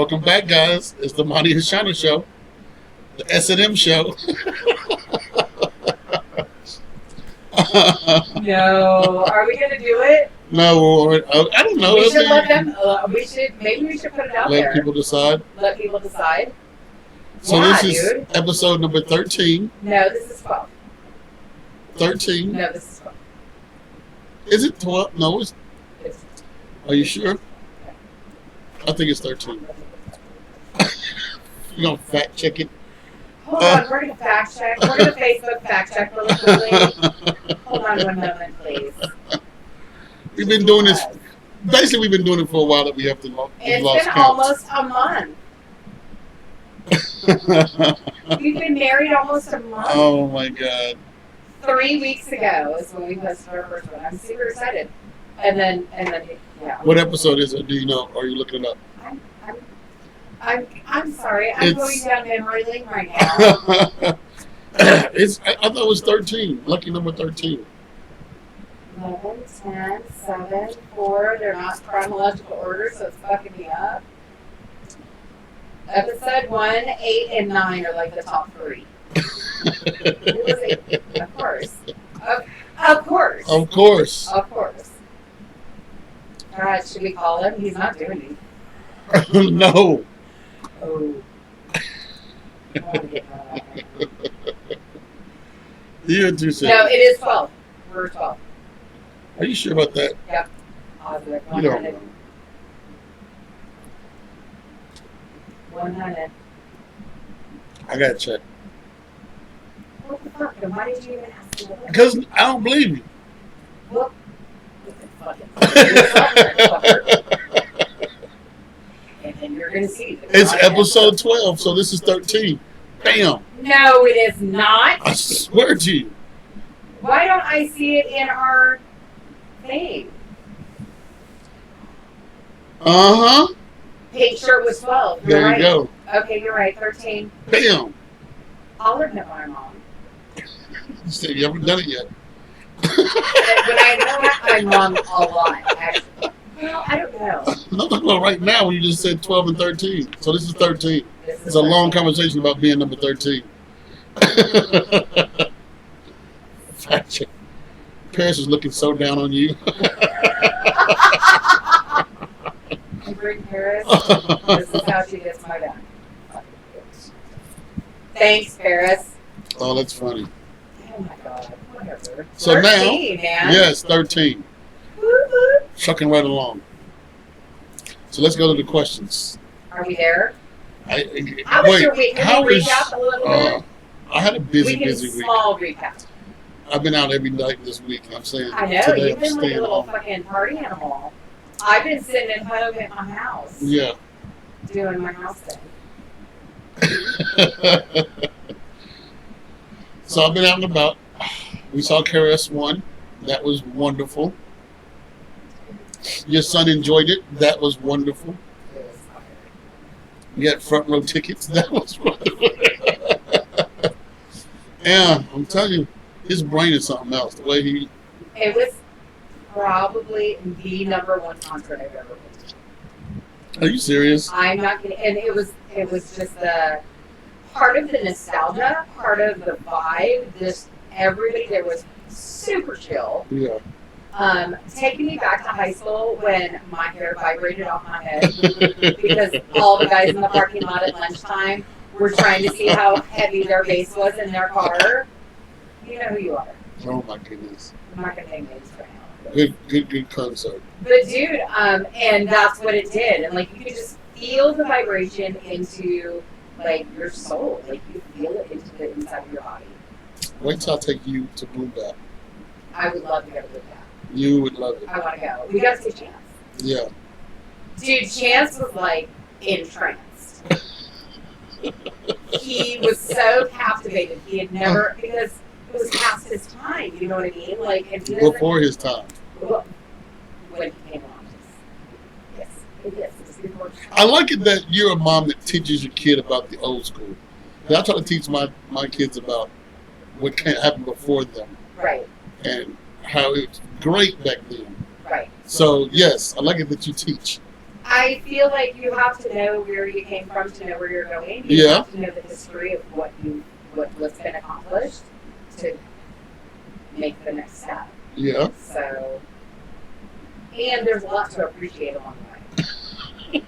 Welcome back, guys. It's the Monty and Shawna show, the S&M show. No, are we gonna do it? No, I don't know. We should let them. Maybe we should put it out there. Let people decide. Let people decide. So yeah, this is episode number 13. No, this is 12. 13? No, this is 12. Is it 12? No, it's. It's Are you sure? I think it's 13. You gonna fact check it? Hold on, we're gonna fact check. We're gonna Facebook fact check really quickly. Hold on 1 moment, please. We've been doing this. Basically, we've been doing it for a while that we have to. It's been almost a month. We've been married almost a month. Oh my God. 3 weeks ago is when we posted our first one. I'm super excited. And then, yeah. What episode is it? Do you know? Are you looking it up? I'm sorry. I'm going down memory lane right now. I thought it was 13. Lucky number 13. 11, 10, 7, 4. They're not chronological order, so it's fucking me up. Episode 1, 8, and 9 are like the top 3. It was 8, of course. Of course. Of course. Of course. All right, should we call him? He's not doing it. No. Oh. You're too sick. No, it is 12. We're 12. Are you sure about that? Yep. Positive. You don't 100. know. 100. I gotta check. What the fuck? Then why did you even ask me that? Because I don't believe you. Well, fucker. And then you're going to see. It's episode 12, so this is 13. Bam. No, it is not. I swear to you. Why don't I see it in our thing? Uh-huh. Page shirt was 12. You're There right. you go. Okay, you're right. 13. Bam. I'll admit my mom. You said you haven't done it yet. But I know my mom a lot, actually. Well, I don't know. I'm talking about right now when you just said 12 and 13. So this is 13. This is It's a long conversation about being number 13. Fact check. Paris is looking so down on you. I bring Paris. This is how she gets my back. Thanks, Paris. Oh, that's funny. Oh my God. Whatever. So 13, now, man. yes, 13. Woo-hoo. Chucking right along. So let's go to the questions. Are we there? How Wait, was your week? Can we recap a little bit? I had a busy week. Small recap. I've been out every night this week. I'm saying I know, today you've I'm been like a staying little home. fucking party animal. I've been sitting at home at my house Yeah. doing my house thing. So I've been out and about. We saw KRS-One. That was wonderful. Your son enjoyed it. That was wonderful. It was fire. You got front row tickets. That was wonderful. Yeah, I'm telling you, his brain is something else. The way he... It was probably the #1 concert I've ever been to. Are you serious? I'm not kidding. And it was just the part of the nostalgia, part of the vibe, just everybody there was super chill. Yeah. Taking me back to high school when my hair vibrated off my head because all the guys in the parking lot at lunchtime were trying to see how heavy their bass was in their car. You know who you are. Oh my goodness. I'm not gonna name names right now. Good concert. But dude, and that's what it did. And like you could just feel the vibration into like your soul. Like you feel it into the inside of your body. Wait till I take you to Blue Bat. I would love to go to Blue Bat. You would love it. I want to go. We got to see Chance. Yeah. Dude, Chance was like entranced. He was so captivated. He had never, because it was past his time, you know what I mean? Like, and he doesn't- Before his time. Well, when he came on. Yes, it is. It's before his time. I like it that you're a mom that teaches your kid about the old school. And I try to teach my kids about what happened before them Right, and how it was great back then. right. So, yes, I like it that you teach. I feel like you have to know where you came from to know where you're going. You Yeah. have to know the history of what's been accomplished to make the next step. Yeah. So, and there's a lot to appreciate along the way.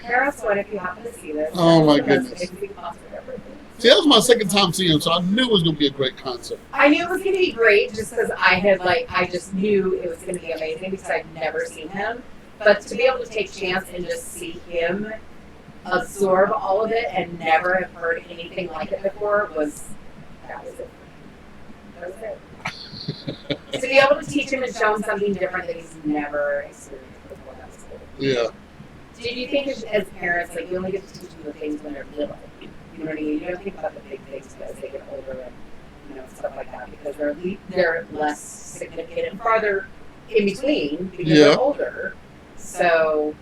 Harris, what if you happen to see this? Oh, my That's goodness. the big concert ever. See, that was my second time seeing him, so I knew it was going to be a great concert. I knew it was going to be great just because I just knew it was going to be amazing because I'd never seen him. But to be able to take a chance and just see him absorb all of it and never have heard anything like it before that was it. That was it. To be able to teach him and show him something different that he's never experienced before, that was cool. Yeah. Do you think as parents, like, you only get to teach them the things when they're little? You know what I mean? You don't think about the big things as they get older and, you know, stuff like that because they're less significant and farther in between because they're older. So,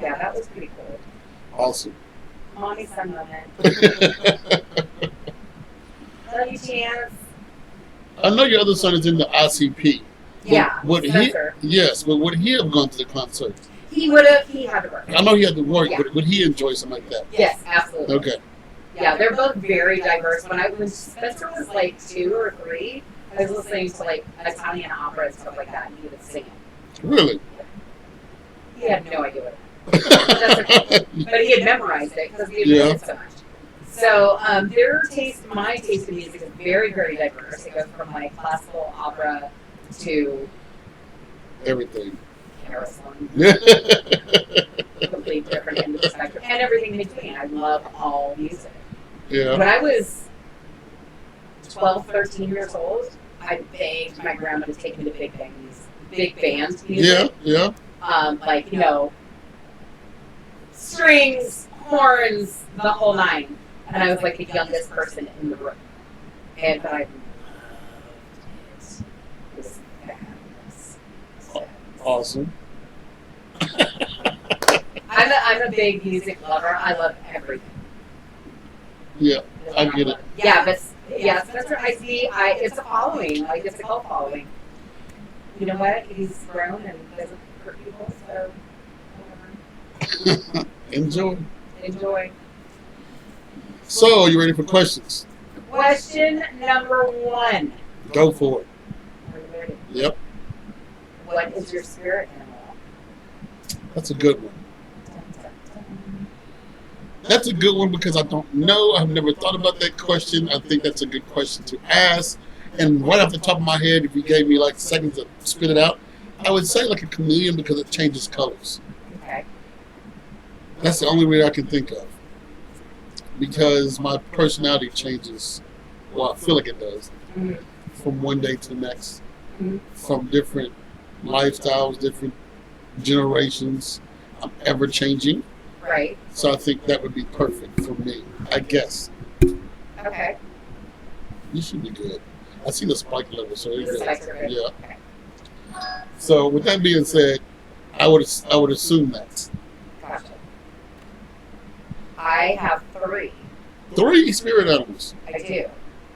yeah, that was pretty cool. Awesome. Mommy son moment. Love you, Chance. I know your other son is in the ICP. Yeah, Would he? Yes, but would he have gone to the concert? He would have. He had to work. I know he had to work, Yeah. but would he enjoy something like that? Yes, absolutely. Okay. Yeah, they're both very diverse. When Spencer was like 2 or 3, I was listening to like Italian opera and stuff like that, and he would sing it. Really? He had no idea what it was. That's okay. But he had memorized it because we had played it so much. So my taste in music is very, very diverse. It goes from like classical opera to Everything. carousel. Completely different end of the spectrum. And everything in between. I love all music. Yeah. When I was 12, 13 years old, I begged my grandma to take me to big band music. Yeah. Like, you know, strings, horns, the whole nine. And I was like the youngest person in the room. And I loved it. It was fabulous. Awesome. I'm a big music lover. I love everything. Yeah, I get it. Yeah, but Spencer, I see. It's a following. Like, it's a cult following. You know what? He's grown and doesn't hurt people, so whatever. Enjoy. So, you ready for questions? Question number 1. Go for it. Are you ready? Yep. What is your spirit animal? That's a good one. That's a good one because I don't know. I've never thought about that question. I think that's a good question to ask. And right off the top of my head, if you gave me like seconds to spit it out, I would say like a chameleon because it changes colors. Okay. That's the only way I can think of. Because my personality changes. Well, I feel like it does. Mm-hmm. From one day to the next. Mm-hmm. From different lifestyles, different generations. I'm ever changing. Right. So I think that would be perfect for me, I guess. Okay. You should be good. I see the spike level, so The spikes are good. yeah. Okay. So with that being said, I would assume that. Gotcha. I have 3. 3 spirit animals. I do.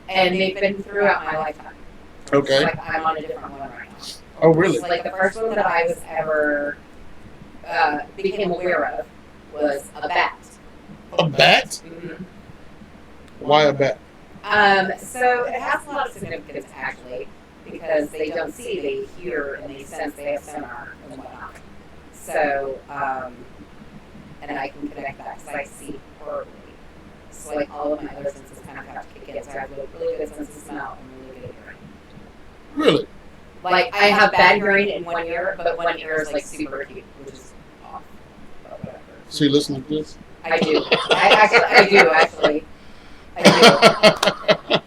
And they've been throughout my lifetime. Okay. So, like, I'm on a different one right now. Oh, really? So, like, the first one that I was ever became aware of was a bat. A bat? Mm-hmm. Why a bat? So it has a lot of significance, actually, because they don't see, they hear, and they sense, they have sonar and whatnot. So, and I can connect that because I see horribly. So, like, all of my other senses kind of have to kick in. So I have a really good sense of smell and really good hearing. Really? Like, I have bad hearing in one ear, but one ear is, like, super acute, which is off. But whatever. So you listen like this? I do. I do, actually. I do.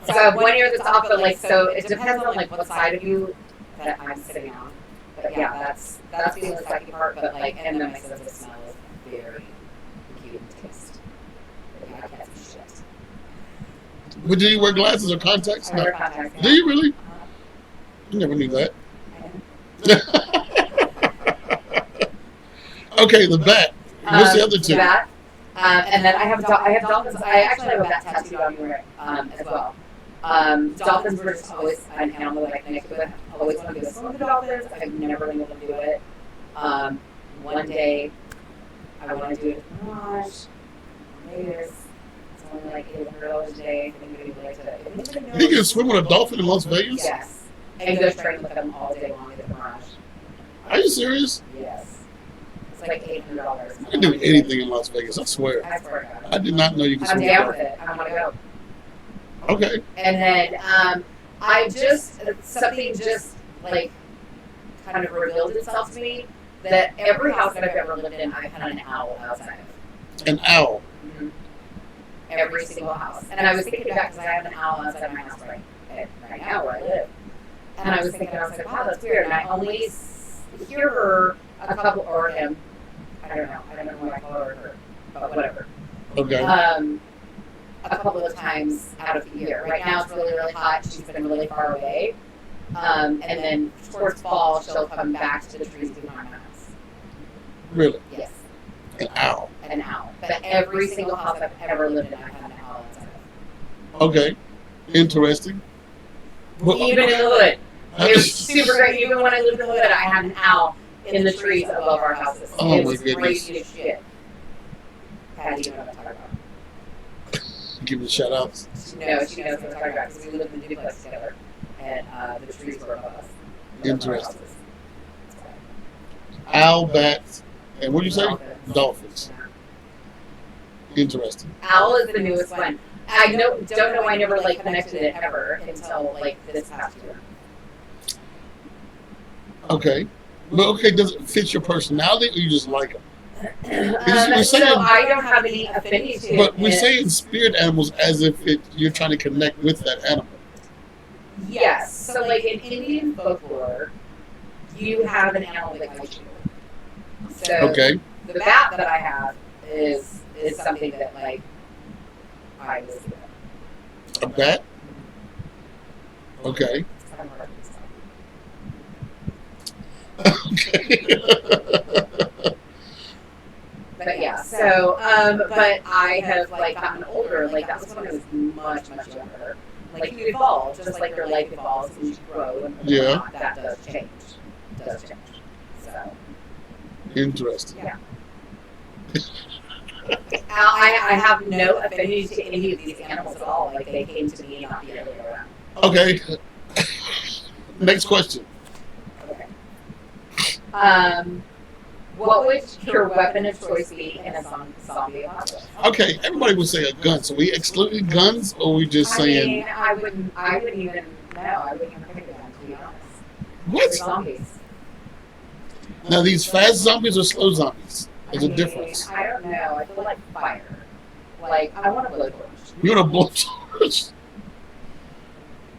So I have one ear that's off, but, like, so it depends on, like, what side of you that I'm sitting on. But yeah, that's the sucky part, but, like, and then my sense of smell is very acute and taste. But yeah, I can't see shit. But do you wear glasses or contacts? I wear contacts. Yeah. Do you really? I never knew that. Okay, the bat. What's the other 2? The bat. And then I have dolphins. I actually have a bat tattooed on me as well. Dolphins were just always an animal that I connected with. I always wanted to do this with the dolphins. I've never been able to do it. one day I want to do it at the garage. Vegas. It's only like $800 a day. If anybody would like to. If anybody knows, You can swim with a dolphin in Las Vegas? yes. And go train with them all day long at the garage. Are you serious? Yes. It's like $800. You can do anything in Las Vegas, I swear. I swear to God. I did not know you could I'm swim. down with it. I want to go. Okay. And then something just like kind of revealed itself to me that every house that I've ever lived in, I've had an owl outside of. An owl. Mm-hmm. Every single house. And I was thinking back because I have an owl outside my house right now where I live. And I was thinking, I was like, wow, that's weird. And I only hear her a couple, or him. I don't know why I call her her, but whatever. Okay. A couple of times out of the year. Right now it's really, really hot. She's been really far away. And then towards fall, she'll come back to the trees behind my house. Really? Yes. An owl. An owl. But every single house I've ever lived in, I've had an owl outside of. Okay. Interesting. Well, Even in the hood. It was super great. Even when I lived in the hood, I had an owl in the trees above our houses. Oh, it my was goodness. crazy as shit. Patty, you know what I'm talking about. Give it shout outs. No, she knows what I'm talking about because we lived in the duplex together. And the trees were above us. Interesting. Owl, bats, and what did you say? Dolphins. Interesting. Owl is the newest one. I don't know. I never like connected it ever until like this past year. Okay. Well, okay, does it fit your personality or you just like them? So I don't have any affinity to it. But we're saying spirit animals as if you're trying to connect with that animal. Yes. So like in Indian folklore, you have an animal that likes you. So Okay. the bat that I have is something that like I was doing. A bat? Okay. It's kind of hard to explain. Okay. But yeah, so but I have like gotten older. Like that was when I was much younger. Like you evolve, just like your life evolves and you grow, and Yeah. that does change. It does change. So Interesting. yeah. I have no affinity to any of these animals at all. Like they came to me not the other way around. Okay. Next question. Okay. What would your weapon of choice be in a zombie apocalypse? Okay, everybody would say a gun. So we excluding guns, or we just I saying mean, I wouldn't even know. I wouldn't even pick a gun, to be honest. what? They're zombies. Now these fast zombies or slow zombies? There's a I mean, difference. I don't know. I feel like fire. Like I want a blowtorch. You want a blowtorch?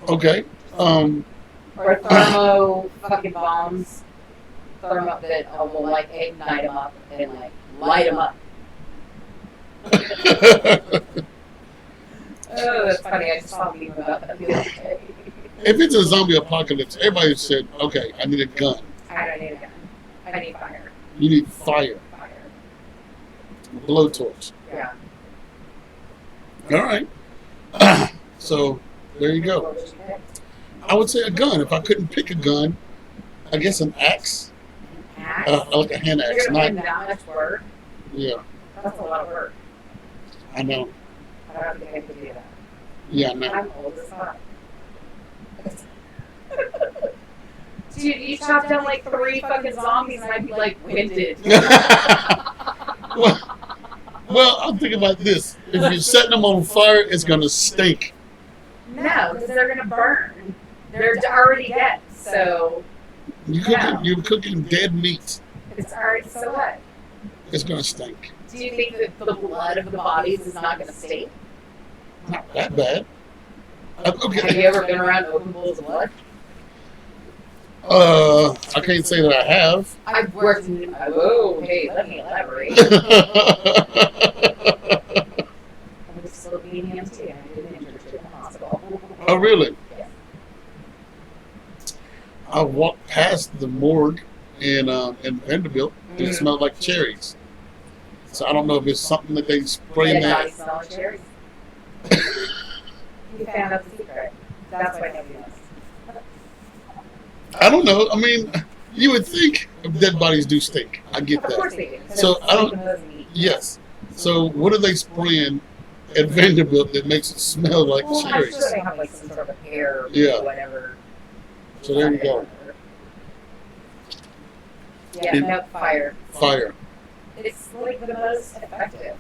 Okay. Or thermo fucking bombs. Thermo that will like ignite them up and like light them up. Oh, that's funny. I just saw a meme about that the other day. If it's a zombie apocalypse, everybody said, okay, I need a gun. I don't need a gun. I need fire. You need fire. Fire. Blowtorch. Yeah. All right. So there you go. What would you pick? I would say a gun. If I couldn't pick a gun, I guess an axe. Axe? Like a hand axe. You're gonna Not, put in that much work? yeah, That's a lot of work. I know. I don't think I could do that. Yeah, I know. I'm old as fuck. Dude, you chopped down like 3 fucking zombies and I'd be like winded. Well, I'm thinking about this. If you're setting them on fire, it's going to stink. No, because they're gonna burn. They're already dead, so You're cooking dead meat. it's already. So what? It's going to stink. Do you think that the blood of the bodies is not gonna stink? Not that bad. Have you Okay. ever been around open pools of blood? I can't say that I have. I've worked in. Whoa, hey, let me elaborate. I was still being EMT. I did an internship in the hospital. Oh, really? Yeah. I walked past the morgue in Vanderbilt, and it smelled like cherries. So I don't know if it's something that they spray in Dead that. bodies smell like cherries. You found out the secret. That's why nobody knows. I don't know. I mean, You would think dead bodies do stink. I get Of course that. they do. So I don't. Yes. So what are they spraying at Vanderbilt that makes it smell like Well, I'm cherries? sure they have like some sort of air, Yeah. whatever. So there you go. Yeah, no, fire. Fire. It's like the most effective.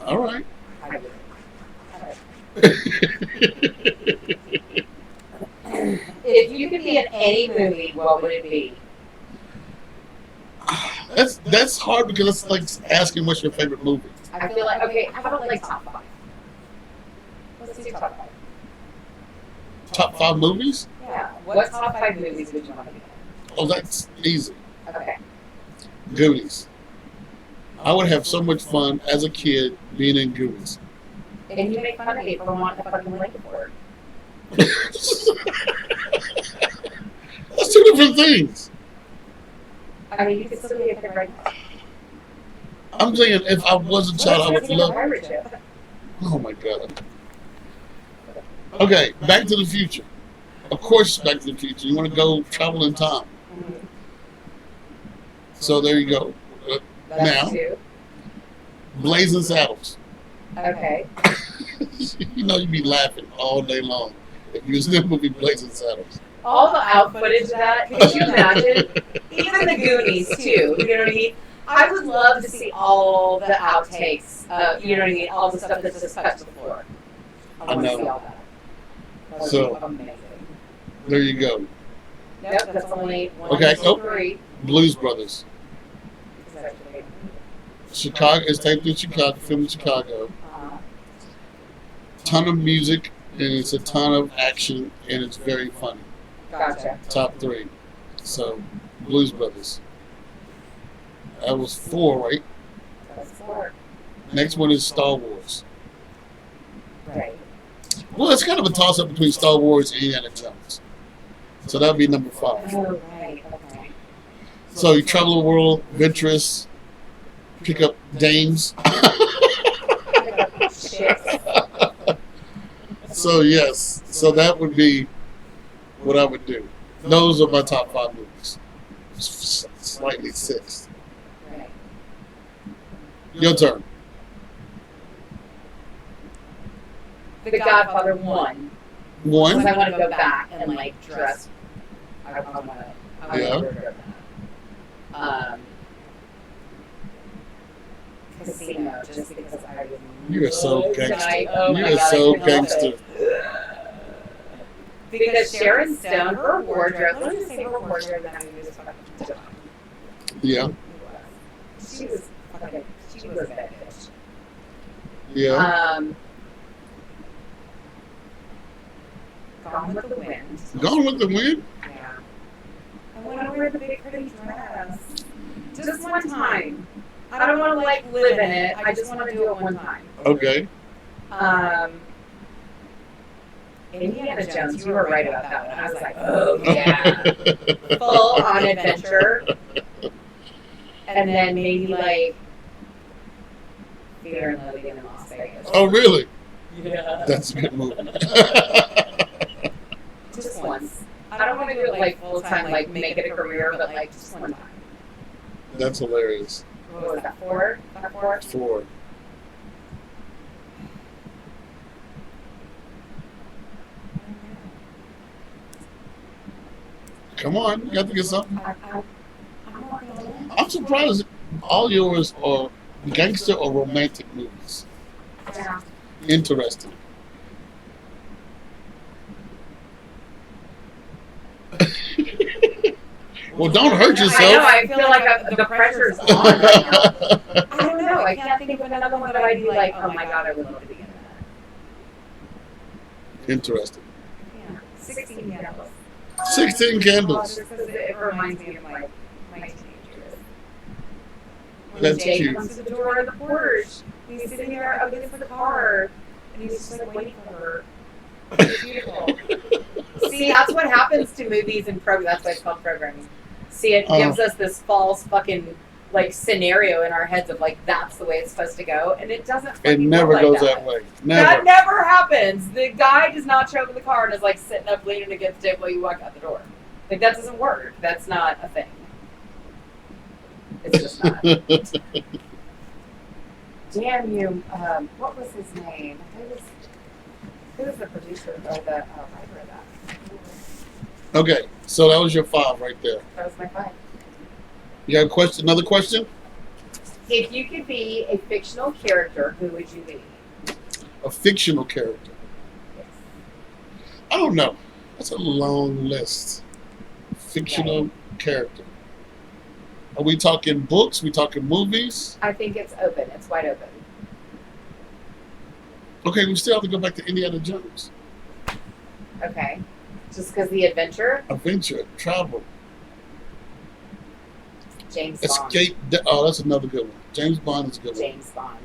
All right. If you could be in any movie, what would it be? That's hard because it's like asking what's your favorite movie. I feel like, okay, how about like top 5? Let's do top 5. Top 5 movies? Yeah. What top 5 movies would you want to be in? Oh, that's easy. Okay. Goonies. I would have so much fun as a kid being in Goonies. And you make fun of me for wanting to fucking link for it. That's 2 different things. I mean, you could still be a good writer. I'm saying if I was a child, I would love. Pirate ship. Oh my god. Okay, Back to the Future. Of course, Back to the Future. You want to go travel in time. Mhm. So there you go. That's Now, 2. Blazing Saddles. Okay. You know you'd be laughing all day long if you was in the movie Blazing Saddles. All the out footage of that, could you imagine? Even the Goonies, too. You know what I mean? I would love to see all the outtakes. You know what I mean? All the stuff that's just touched the floor. I want to know. see all that. That would So- be amazing. There you go. Nope, that's only 1, Okay, 2, oh. 3. Blues Brothers. Is that okay? Chicago is taped in Chicago, filmed in Chicago. Ton of music, and it's a ton of action, and it's very funny. Gotcha. Top 3. So, Blues Brothers. That was 4, right? That's 4. Next one is Star Wars. Right. Well, it's kind of a toss-up between Star Wars and Indiana Jones. So that would be number 5. Oh, right. Okay. So you travel the world, adventurous, pick up dames. Shit. So yes, so that would be what I would do. Those are my top 5 movies. Slightly 6. Right. Your turn. The Godfather 1. Because 1. I want to go back and like dress. I want to. Yeah. Casino, just because I was. You are so gangster. Oh You my are God, so I couldn't help gangster. it. Because Sharon Stone, her wardrobe. Let's just say her wardrobe that movie was fucking. Yeah. She was fucking. She was that bitch. Yeah. Gone with the Wind. Gone with the Wind? Yeah. I want to wear the big pretty dress. Just one time. I don't want to like live in it. I just want to do it one time. Okay. Indiana Jones, you were right about that one. I was like, oh yeah. Full on adventure. And then maybe like Fear and Loathing in Las Vegas. Oh, really? Yeah. That's a good movie. Just once. I don't want to do it like full time, like make it a career, but like just one time. That's hilarious. What was that, 4? Was that 4? 4. Come on, you got to get something. I'm not gonna I'm surprised all yours are gangster or romantic movies. yeah. Interesting. Well, don't hurt yourself. I know, I feel like the pressure's on right now. I don't know, I can't think of another one that I'd be like, oh my god, I would love to be in that. Interesting. Yeah. 16 candles. 16 Candles. Just 'cause it reminds me of my teenage years. When That's Jay cute. comes to the door of the porch, he's sitting there against the car, and he's just like waiting for her. It's beautiful. See, that's what happens to movies and programs. That's why it's called programming. See, it gives us this false fucking like scenario in our heads of like that's the way it's supposed to go, and it doesn't. It fucking never work goes like that way. That Never. never happens. The guy does not show up in the car and is like sitting up leaning against it while you walk out the door. Like, that doesn't work. That's not a thing. It's just not. Damn you. What was his name? Who was the producer or the writer of that? Okay, so that was your 5 right there. That was my 5. You got a question? Another question? If you could be a fictional character, who would you be? A fictional character. Yes. I don't know. That's a long list. Fictional character. Are we talking books? We talking movies? I think it's open. It's wide open. Okay, we still have to go back to Indiana Jones. Okay. Just because the adventure? Adventure, travel, James Bond. escape. Oh, that's another good one. James Bond is a good one. James Bond.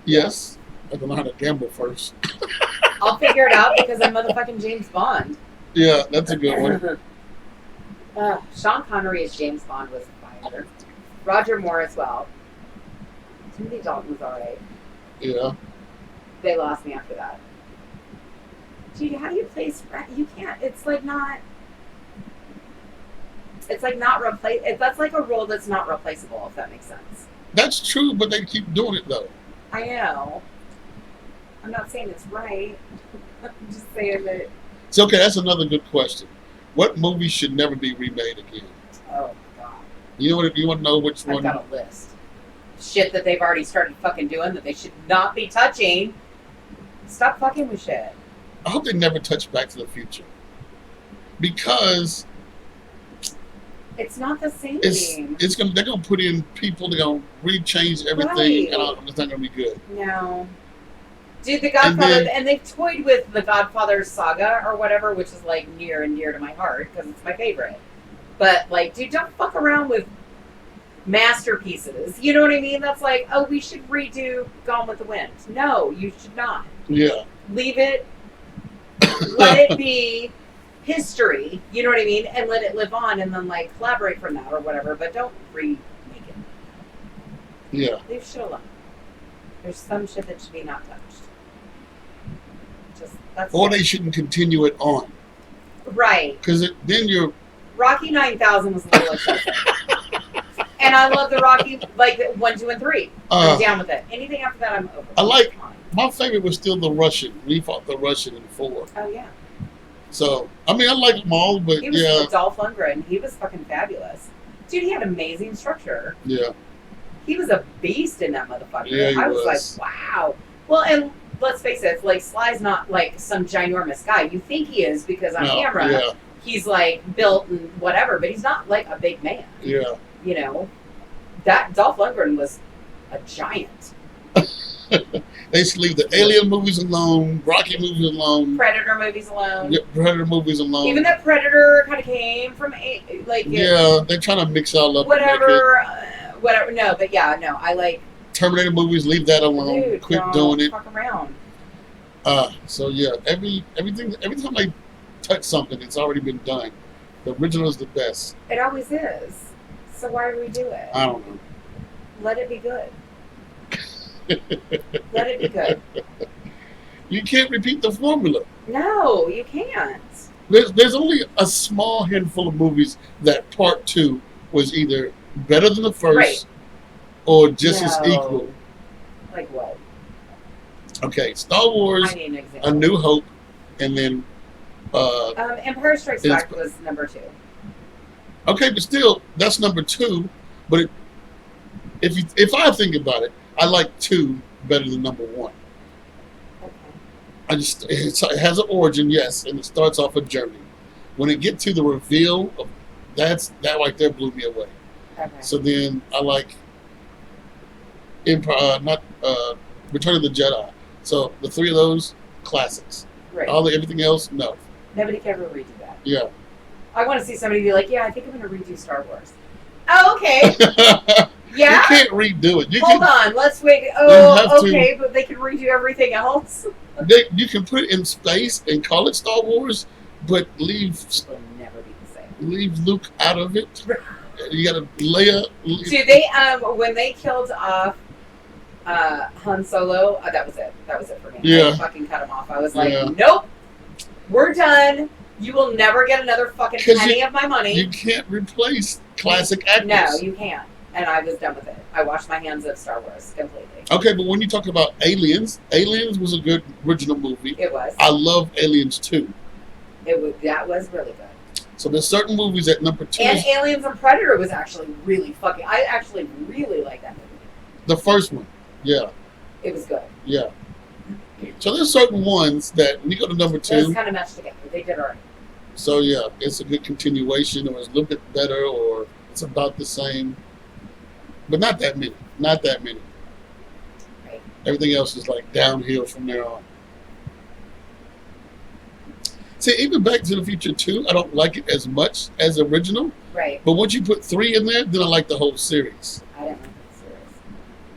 Yes. I don't know how to gamble first. I'll figure it out because I'm motherfucking James Bond. Yeah, that's a good one. Sean Connery as James Bond was fire. Roger Moore as well. Timothy Dalton was alright. Yeah. They lost me after that. Dude, how do you place? You can't. It's like not. It's like not replace. That's like a role that's not replaceable. If that makes sense. That's true, but they keep doing it though. I know. I'm not saying it's right. I'm just saying that. So okay, that's another good question. What movie should never be remade again? Oh God. You know what? You want to know which I've one? got a list. Shit that they've already started fucking doing that they should not be touching. Stop fucking with shit. I hope they never touch Back to the Future because it's not the same. It's gonna they're gonna put in people. They're gonna rechange everything, Right. and it's not gonna be good. No. Dude, The Godfather, and they've toyed with the Godfather saga or whatever, which is like near and dear to my heart because it's my favorite. But like, dude, don't fuck around with masterpieces. You know what I mean? That's like, oh, we should redo Gone with the Wind. No, you should not. Yeah. Leave it. Let it be history. You know what I mean? And let it live on, and then like collaborate from that or whatever. But don't remake it. Yeah. Leave shit alone. There's some shit that should be not touched. That's Or they shouldn't continue it on. Right. Because then you're... Rocky 9000 was a little excessive. And I love the Rocky, like 1, 2, and 3. I'm down with it. Anything after that, I'm over. I like... My favorite was still the Russian. We fought the Russian in 4. Oh, yeah. So, I mean, I like them all, but he was yeah. Dolph Lundgren. He was fucking fabulous. Dude, he had amazing structure. Yeah. He was a beast in that motherfucker. Yeah, he I was was. like, wow. Well, and let's face it, like Sly's not like some ginormous guy. You think he is because on camera he's like built and whatever, but he's not like a big man. Yeah. You know, that Dolph Lundgren was a giant. They should leave the Alien movies alone, Rocky movies alone, Predator movies alone. Yeah, Predator movies alone. Even that Predator kind of came from like yeah, they're trying to mix all up. Whatever, whatever. No, but yeah, no, I like Terminator movies. Leave that alone. Dude, Quit don't doing it. Fuck around. So yeah, every time I touch something, it's already been done. The original is the best. It always is. So why do we do it? I don't know. Let it be good. Let it be good. You can't repeat the formula. No, you can't. There's only a small handful of movies that part 2 was either better than the first, Right. or just as equal. Like what? Okay, Star Wars, I need an example. A New Hope, and then Empire Strikes Back was number 2. okay, but still, that's number 2. But if I think about it, I like 2 better than number 1. Okay. It has an origin, yes, and it starts off a journey. When it get to the reveal, that right there blew me away. Okay. So then I like Return of the Jedi. So the 3 of those classics. Right. Everything else, no. Nobody can ever redo that. Yeah. I want to see somebody be like, yeah, I think I'm going to redo Star Wars. Oh, okay. Yeah? You can't redo it. Hold on, let's wait. have Oh, to- okay, but they can redo everything else. You can put it in space and call it Star Wars, but leave It will never be the same. Luke out of it. You got to Leia. Dude, they when they killed off Han Solo, that was it. That was it for me. Yeah. I fucking cut him off. I was like, Yeah. nope, we're done. You will never get another fucking 'Cause penny of my money. You can't replace classic actors. No, you can't. And I was done with it. I washed my hands of Star Wars completely. Okay, but when you talk about Aliens, Aliens was a good original movie. It was. I love Aliens 2. That was really good. So there's certain movies at number 2. And Aliens and Predator was actually really fucking... I actually really like that movie. The first one, yeah. It was good. Yeah. So there's certain ones that when you go to number 2... It was kind of meshed together. They did alright. So yeah, it's a good continuation, or it's a little bit better, or it's about the same. But not that many. Not that many. Right. Everything else is like downhill from there on. See, even Back to the Future 2, I don't like it as much as the original. Right. But once you put 3 in there, then I like the whole series. I didn't like the series.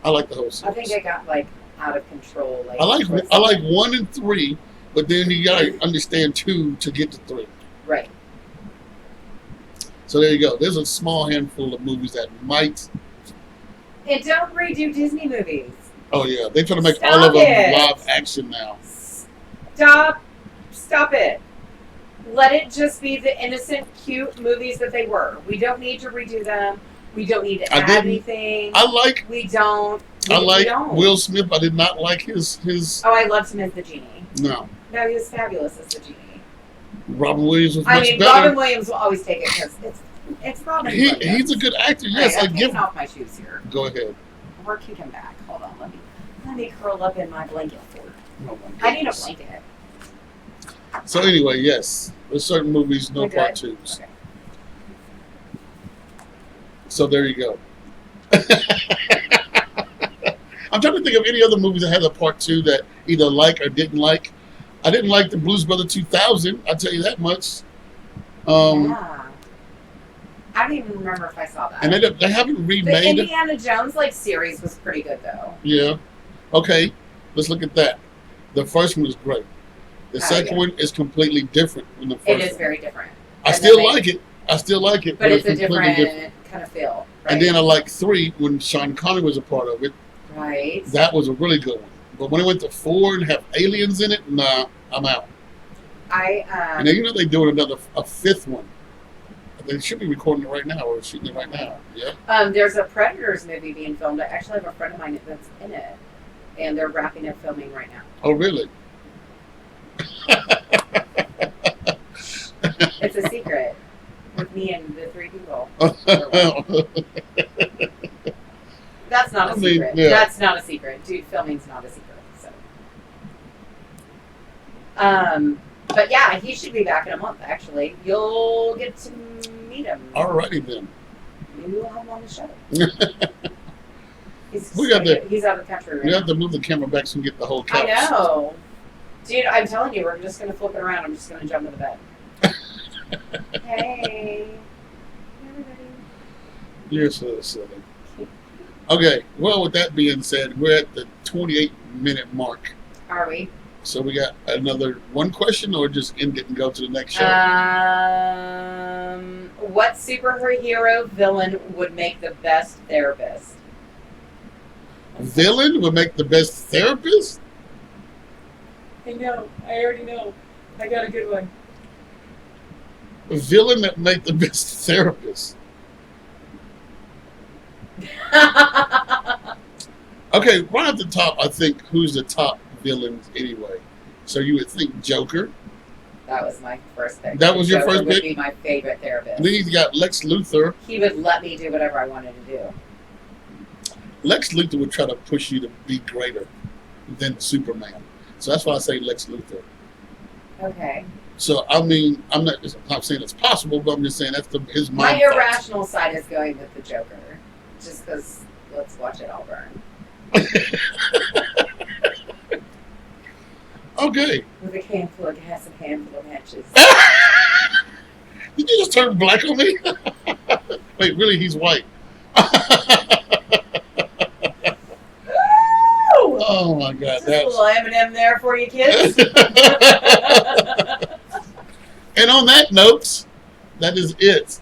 I like the whole series. I think it got like out of control. Like I like 1 and 3, but then you gotta understand 2 to get to 3. Right. So there you go. There's a small handful of movies that might. And don't redo Disney movies. Oh yeah, they try to make Stop all of them it. live action now. Stop it. Let it just be the innocent, cute movies that they were. We don't need to redo them. We don't need to add anything. I like. We don't. Will Smith. I did not like his. Oh, I loved him as the genie. No. No, he was fabulous as the genie. Robin Williams was much better. Robin Williams will always take it because it's Robin Williams. He's a good actor. Yes, I'm taking off my shoes here. Go ahead. We're kicking back. Hold on. Let me curl up in my blanket for you. Oh I need a blanket. So anyway, yes, there's certain movies no part 2s. Okay. So there you go. I'm trying to think of any other movies that had a part 2 that either like or didn't like. I didn't like the Blues Brother 2000. I'll tell you that much. Yeah. I don't even remember if I saw that. And they haven't remade the Indiana Jones series was pretty good though. Yeah. Okay. Let's look at that. The first one is great. The second one is completely different from the first one. It is very different. I still like it. But it's a different kind of feel. Right? And then I like 3 when Sean Connery was a part of it. Right. That was a really good one. But when it went to 4 and have aliens in it, nah, I'm out. And then they're doing a 5th one. They should be recording it right now or shooting it right now. Yeah. There's a Predators movie being filmed. I actually have a friend of mine that's in it, and they're wrapping up filming right now. Oh, really? It's a secret with me and the 3 people. That's not a secret. Yeah. That's not a secret. Dude, filming's not a secret. So. But yeah, he should be back in a month, actually. You'll get to meet him. Alrighty then. Maybe we'll have him on the show. He's out of the country right now. We have to move the camera back so we can get the whole couch. I know. Dude, I'm telling you, we're just going to flip it around. I'm just going to jump in the bed. Hey. Everybody. You're so silly. Okay, well, with that being said, we're at the 28-minute mark. Are we? So we got another one question, or just end it and go to the next show? What superhero villain would make the best therapist? Villain would make the best therapist? I know. I already know. I got a good one. A villain that make the best therapist. Okay, right at the top, I think who's the top villains anyway. So you would think Joker. That was my first pick. That was your Joker first pick? would be my favorite therapist. Then you got Lex Luthor. He would let me do whatever I wanted to do. Lex Luthor would try to push you to be greater than Superman. So that's why I say Lex Luthor. Okay. So, I mean, I'm not saying it's possible, but I'm just saying that's his mind. My irrational side is going with the Joker. Just because let's watch it all burn. Okay. With a can full of gas and a handful of matches. Did you just turn black on me? Wait, really? He's white. Oh my God! Just a little M&M there for you kids. And on that note, that is it.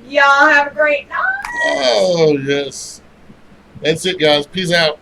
Y'all have a great night. Oh yes, that's it, guys. Peace out.